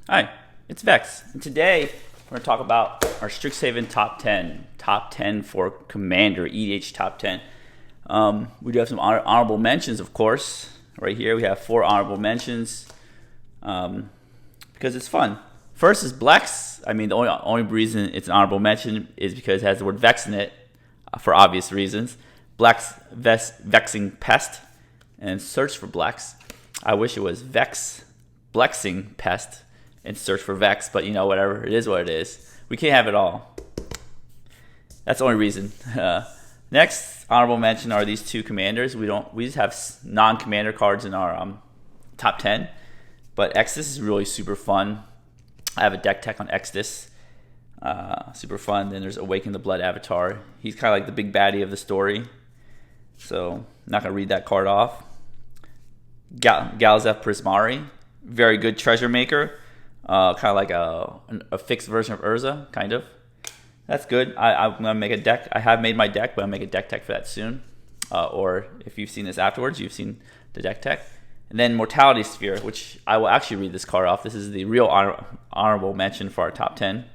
Hi, it's Vex, and today we're going to talk about our Strixhaven top 10 for Commander, EDH top 10. We do have some honorable mentions, of course. Right here we have 4 honorable mentions because it's fun. First is Blex. I mean, the only reason it's an honorable mention is because it has the word Vex in it for obvious reasons. Blex, Vexing Pest, and search for Blex. I wish it was Vex, Blexing Pest, and search for Vex, but you know, whatever, it is what it is. We can't have it all. That's the only reason. Next honorable mention are these 2 commanders. We just have non-commander cards in our top 10, but Exodus is really super fun. I have a deck tech on Exodus, super fun. Then there's Awaken the Blood Avatar. He's kind of like the big baddie of the story, so I'm not gonna read that card off. Galzef Prismari, very good treasure maker. Kind of like a fixed version of Urza, kind of. That's good. I'm going to make a deck. I have made my deck, but I'll make a deck tech for that soon. Or if you've seen this afterwards, you've seen the deck tech. And then Mortality Sphere, which I will actually read this card off. This is the real honorable mention for our top 10.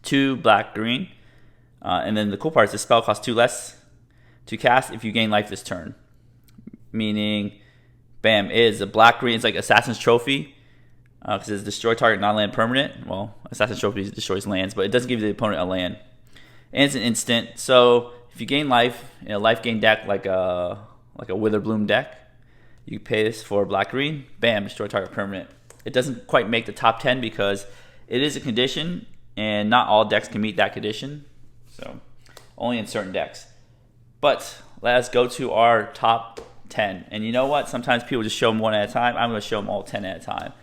2 black-green. And then the cool part is the spell costs 2 less to cast if you gain life this turn. Meaning, bam, it is a black-green. It's like Assassin's Trophy. Because it's destroy target non-land permanent. Well, Assassin's Trophy destroys lands, but it doesn't give the opponent a land. And it's an instant. So if you gain life in a life gain deck like a Witherbloom deck, you pay this for black-green. Bam, destroy target permanent. It doesn't quite make the top 10 because it is a condition, and not all decks can meet that condition. So only in certain decks. But let us go to our top 10. And you know what? Sometimes people just show them one at a time. I'm going to show them all 10 at a time.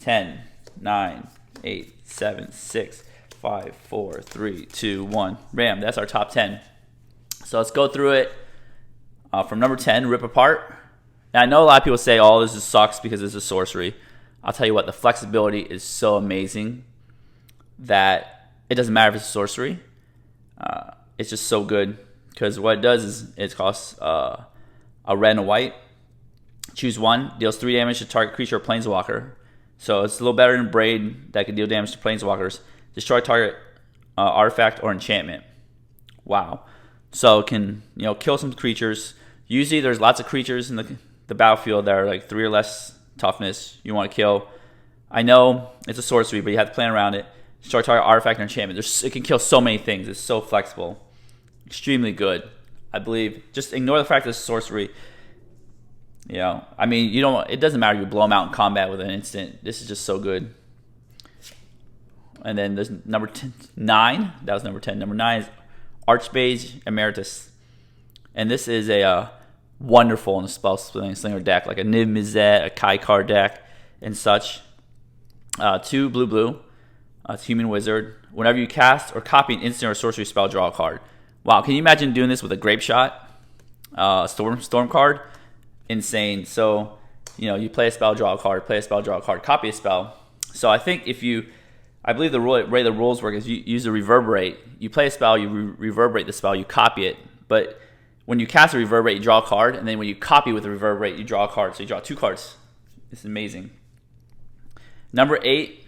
10, 9, 8, 7, 6, 5, 4, 3, 2, 1. Bam, that's our top 10. So let's go through it from number 10, Rip Apart. Now, I know a lot of people say, oh, this just sucks because this is sorcery. I'll tell you what, the flexibility is so amazing that it doesn't matter if it's sorcery. It's just so good because what it does is it costs a red and a white. Choose 1, deals 3 damage to target creature or planeswalker. So it's a little better than Braid that can deal damage to planeswalkers. Destroy target artifact or enchantment. Wow. So it can kill some creatures. Usually there's lots of creatures in the battlefield that are like 3 or less toughness you want to kill. I know it's a sorcery, but you have to plan around it. Destroy target artifact or enchantment. It can kill so many things. It's so flexible. Extremely good, I believe. Just ignore the fact that it's sorcery. I mean, it doesn't matter if you blow them out in combat with an instant. This is just so good. And then there's number 9. That was number 10. Number 9 is Archmage Emeritus. And this is a wonderful in the spell slinger deck, like a Niv Mizzet, a Kaikar deck, and such. 2 blue. It's Human Wizard. Whenever you cast or copy an instant or sorcery spell, draw a card. Wow, can you imagine doing this with a Grape Shot? Storm card? Insane. So you play a spell, draw a card, play a spell, draw a card, copy a spell. So I think I believe the way the rules work is you use the reverberate. You play a spell, you reverberate the spell, you copy it, but when you cast a reverberate, you draw a card, and then when you copy with the reverberate, you draw a card. So you draw 2 cards. It's amazing. Number 8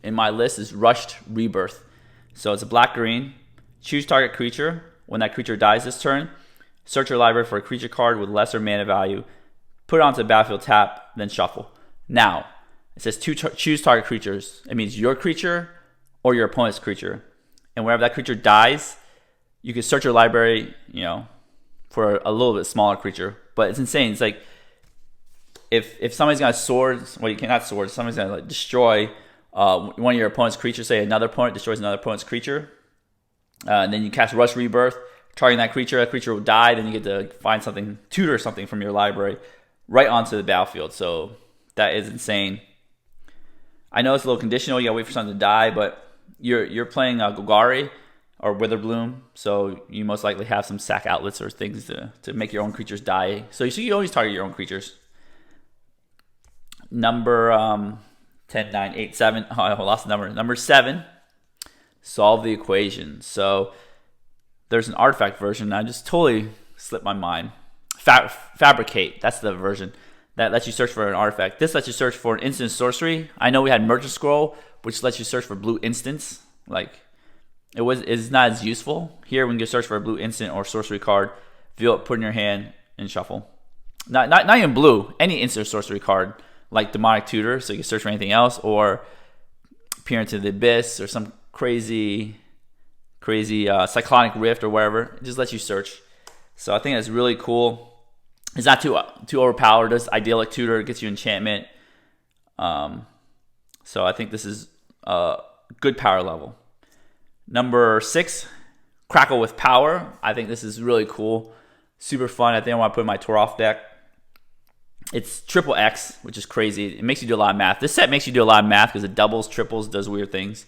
in my list is Rushed Rebirth. So it's a black-green. Choose target creature. When that creature dies this turn, search your library for a creature card with lesser mana value, put it onto the battlefield, tap, then shuffle. Now, it says choose target creatures. It means your creature or your opponent's creature. And whenever that creature dies, you can search your library, for a little bit smaller creature. But it's insane. It's like if somebody's got swords, well, you cannot swords. Somebody's gonna destroy one of your opponent's creatures. Say another opponent destroys another opponent's creature, and then you cast Rush Rebirth. Targeting that creature will die, then you get to find something, tutor something from your library right onto the battlefield. So that is insane. I know it's a little conditional, you gotta wait for something to die, but you're playing Golgari or Witherbloom, so you most likely have some sack outlets or things to make your own creatures die. So you always target your own creatures. Number 10, 9, 8, 7. Oh, I lost the number. Number 7, Solve the Equation. So there's an artifact version. I just totally slipped my mind. Fabricate. That's the version. that lets you search for an artifact. This lets you search for an instant sorcery. I know we had Merchant Scroll, which lets you search for blue instants. Like, it's not as useful. Here, we can just search for a blue instant or sorcery card, view it, put it in your hand, and shuffle. Not even blue, any instant sorcery card, like Demonic Tutor, so you can search for anything else, or Peer into the Abyss, or some crazy Cyclonic Rift or whatever. It just lets you search. So I think that's really cool. It's not too overpowered. Does Idyllic Tutor, gets you enchantment. So I think this is a good power level. Number 6, Crackle with Power. I think this is really cool. Super fun. I think I want to put in my Toralf deck. It's triple X, which is crazy. It makes you do a lot of math. This set makes you do a lot of math because it doubles, triples, does weird things.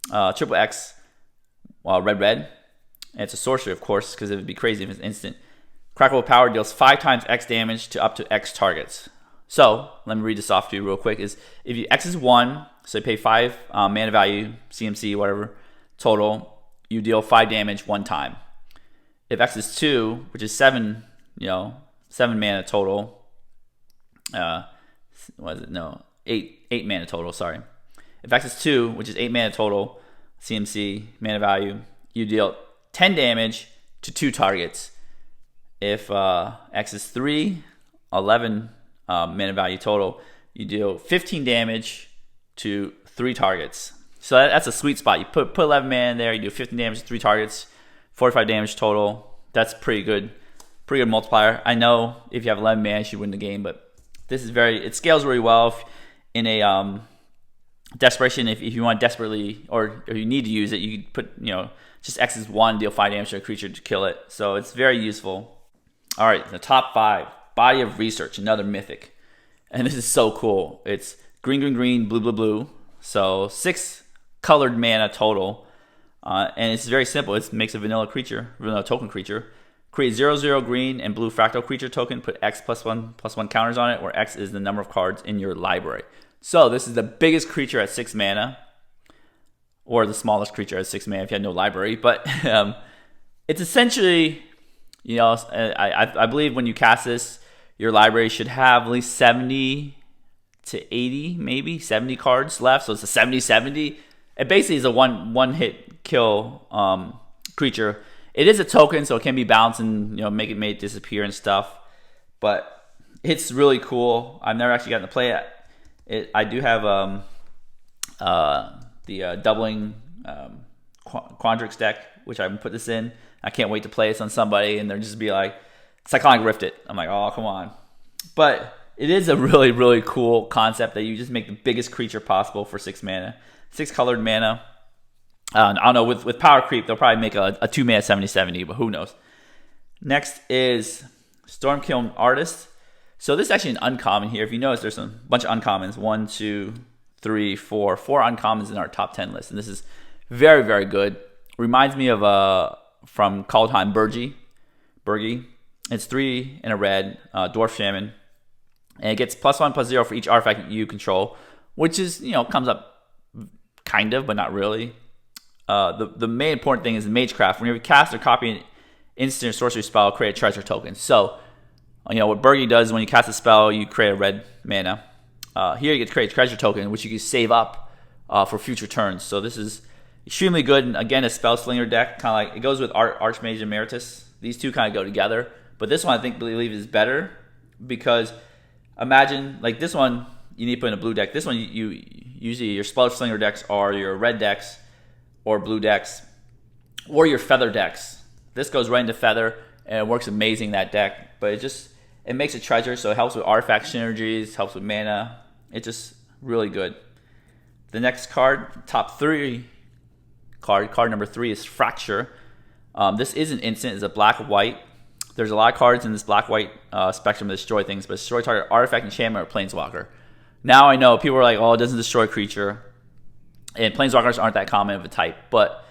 Triple X, red. And it's a sorcery, of course, because it would be crazy if it's instant. Crackle with Power deals 5 times X damage to up to X targets. So, let me read this off to you real quick. If X is 1, so you pay 5 mana value, CMC, whatever, total, you deal 5 damage 1 time. If X is 2, which is 7 mana total, 8 mana total, sorry. If X is 2, which is 8 mana total, CMC, mana value, you deal 10 damage to 2 targets. If X is 3, 11 mana value total, you deal 15 damage to 3 targets. So that's a sweet spot. You put 11 mana in there, you do 15 damage to 3 targets, 45 damage total. That's pretty good multiplier. I know if you have 11 mana, you should win the game, but this is it scales really well. If in a desperation, if you want desperately, or you need to use it, you put, just X is 1, deal 5 damage to a creature to kill it. So it's very useful. All right, the top 5. Body of Research, another mythic. And this is so cool. It's green, blue. So 6 colored mana total. And it's very simple. It makes a vanilla token creature. Create 0/0 green and blue fractal creature token. Put X +1/+1 counters on it, where X is the number of cards in your library. So this is the biggest creature at 6 mana, or the smallest creature at 6 mana if you had no library. But it's essentially, I believe when you cast this, your library should have at least 70 to 80, maybe 70 cards left. So it's a 70/70. It basically is a one hit kill creature. It is a token, so it can be balanced and make it disappear and stuff. But it's really cool. I've never actually gotten to play it. I do have the doubling Quandrix deck, which I put this in. I can't wait to play this on somebody, and they'll just be like, Cyclonic Rift it. I'm like, oh, come on. But it is a really, really cool concept that you just make the biggest creature possible for 6 mana. 6 colored mana. I don't know, with power creep, they'll probably make a 2 mana 70/70, but who knows. Next is Stormkiln Artist. So this is actually an uncommon here. If you notice, there's a bunch of uncommons. 1, 2, 3, 4. 4 uncommons in our top 10 list. And this is very, very good. Reminds me of from Kaldheim Bergie. It's 3 in a red, Dwarf Shaman. And it gets +1/+0 for each artifact you control, which is, comes up kind of, but not really. The main important thing is Magecraft. Whenever you cast or copy an instant or sorcery spell, create a treasure token. So, what Bergie does, when you cast a spell, you create a red mana. Here you get to create a treasure token, which you can save up for future turns. So this is extremely good. And again, a spell slinger deck, kind of like, it goes with Archmage Emeritus. These two kind of go together. But this one, I believe is better, because imagine, like this one, you need to put in a blue deck. This one, you usually your spell slinger decks are your red decks, or blue decks, or your feather decks. This goes right into feather, and it works amazing, that deck. But it makes a treasure, so it helps with artifact synergies, helps with mana. It's just really good. The next card, top 3 card number 3 is Fracture. This is an instant. It's a black-white. There's a lot of cards in this black-white spectrum that destroy things, but destroy target artifact, enchantment, or planeswalker. Now I know people are like, oh, it doesn't destroy creature. And planeswalkers aren't that common of a type, but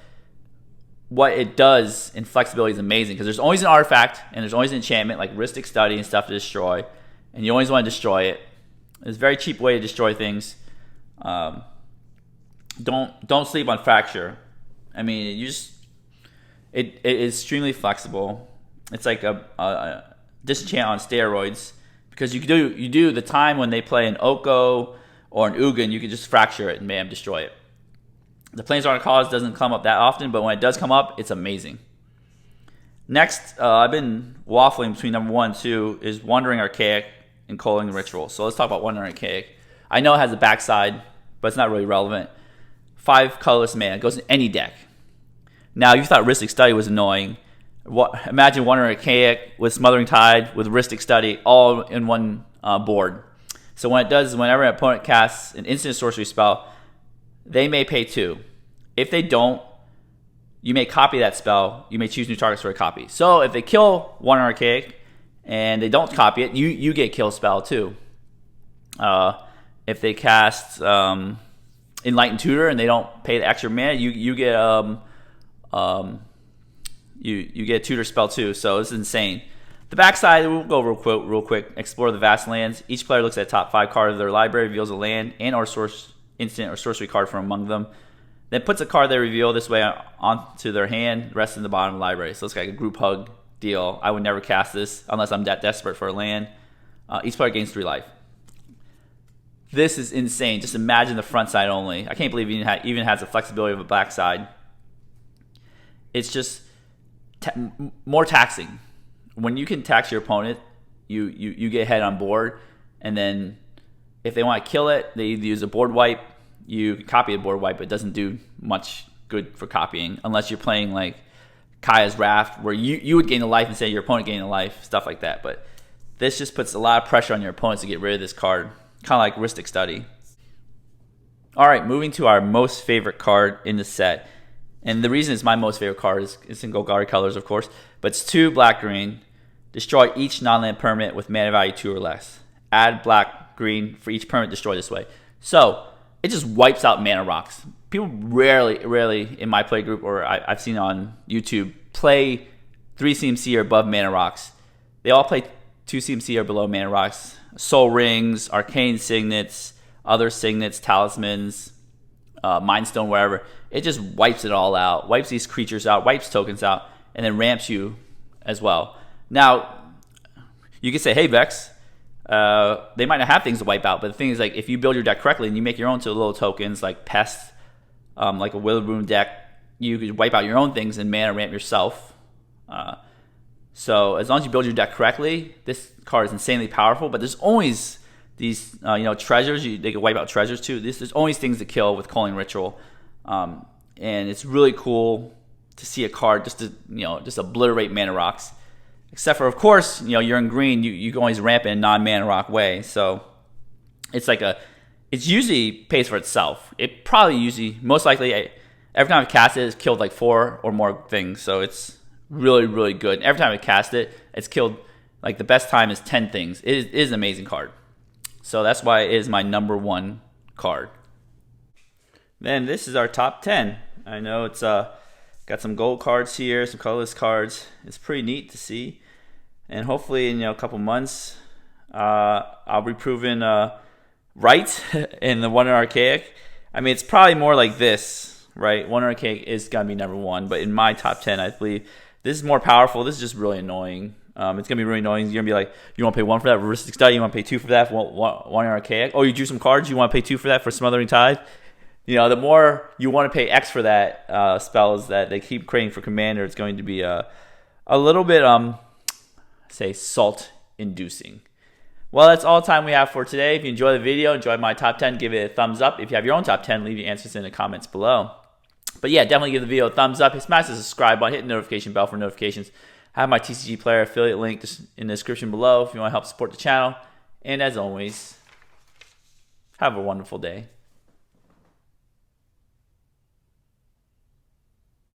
what it does in flexibility is amazing, because there's always an artifact and there's always an enchantment like Rhystic Study and stuff to destroy, and you always want to destroy it. It's a very cheap way to destroy things. Don't sleep on Fracture. I mean, it is extremely flexible. It's like a disenchant on steroids, Because you do the time when they play an Oko or an Ugin, you can just fracture it and bam, destroy it. The Planeswalker Cause doesn't come up that often, but when it does come up, it's amazing. Next, I've been waffling between number 1 and 2 is Wandering Archaic and Culling Ritual. So let's talk about Wandering Archaic. I know it has a backside, but it's not really relevant. 5 colorless mana. It goes in any deck. Now, you thought Rhystic Study was annoying. Imagine Wandering Archaic with Smothering Tide with Rhystic Study all in one board. So what it does is whenever an opponent casts an instant sorcery spell, they may pay 2. If they don't, you may copy that spell. You may choose new targets for a copy. So if they kill Wandering Archaic and they don't copy it, you get kill spell too. If they cast Enlightened Tutor and they don't pay the extra mana, you get you get a tutor spell too. So it's insane. The backside, we'll go real quick. Explore the vast lands. Each player looks at the top 5 cards of their library, reveals a land and or source instant or sorcery card from among them. Then puts a card they reveal this way onto their hand, rest in the bottom of the library. So it's like a group hug deal. I would never cast this unless I'm that desperate for a land. Each player gains 3 life. This is insane. Just imagine the front side only. I can't believe it even has the flexibility of a back side. It's just more taxing. When you can tax your opponent, you get ahead on board, and then if they want to kill it, they either use a board wipe. You can copy a board wipe, but it doesn't do much good for copying unless you're playing like Kaya's Wrath, where you would gain a life instead of your opponent gaining a life, stuff like that. But this just puts a lot of pressure on your opponents to get rid of this card, kind of like Rhystic Study. All right, moving to our most favorite card in the set. And the reason it's my most favorite card is in Golgari colors, of course, but it's 2 black-green. Destroy each non-land permanent with mana value 2 or less. Add black-green for each permanent destroyed this way. So it just wipes out mana rocks. People rarely in my play group, or I've seen on YouTube, play 3 CMC or above mana rocks. They all play 2 CMC or below mana rocks. Soul Rings, Arcane Signets, other Signets, Talismans, Mind Stone, wherever. It just wipes it all out, wipes these creatures out, wipes tokens out, and then ramps you as well. Now, you could say, hey, Vex, they might not have things to wipe out, but the thing is, like, if you build your deck correctly and you make your own to little tokens like Pest, like a Witherbloom deck, you could wipe out your own things and mana ramp yourself. So as long as you build your deck correctly, this card is insanely powerful, but there's always these treasures. They can wipe out treasures too. There's always things to kill with Culling Ritual. And it's really cool to see a card just obliterate mana rocks. Except for, of course, you're in green, you can always ramp in a non-mana rock way. So it's like it usually pays for itself. It probably most likely, every time I cast it, it's killed like 4 or more things. So it's really, really good. And every time I cast it, it's killed, like the best time is 10 things. It is an amazing card. So that's why it is my number 1 card. Then this is our top 10. I know it's got some gold cards here, some colorless cards. It's pretty neat to see. And hopefully in a couple months, I'll be proven right in the Wandering Archaic. I mean, it's probably more like this, right? Wandering Archaic is going to be number 1. But in my top 10, I believe this is more powerful. This is just really annoying. It's going to be really annoying. You're going to be like, you want to pay 1 for that for Rhystic Study? You want to pay 2 for that for Wandering Archaic? Oh, you drew some cards? You want to pay 2 for that for Smothering Tide? The more you want to pay X for that spells that they keep creating for Commander, it's going to be a little bit, salt-inducing. Well, that's all the time we have for today. If you enjoyed the video, enjoyed my top 10, give it a thumbs up. If you have your own top 10, leave your answers in the comments below. But yeah, definitely give the video a thumbs up. Smash the subscribe button, hit the notification bell for notifications. I have my TCGplayer affiliate link in the description below if you want to help support the channel. And as always, have a wonderful day.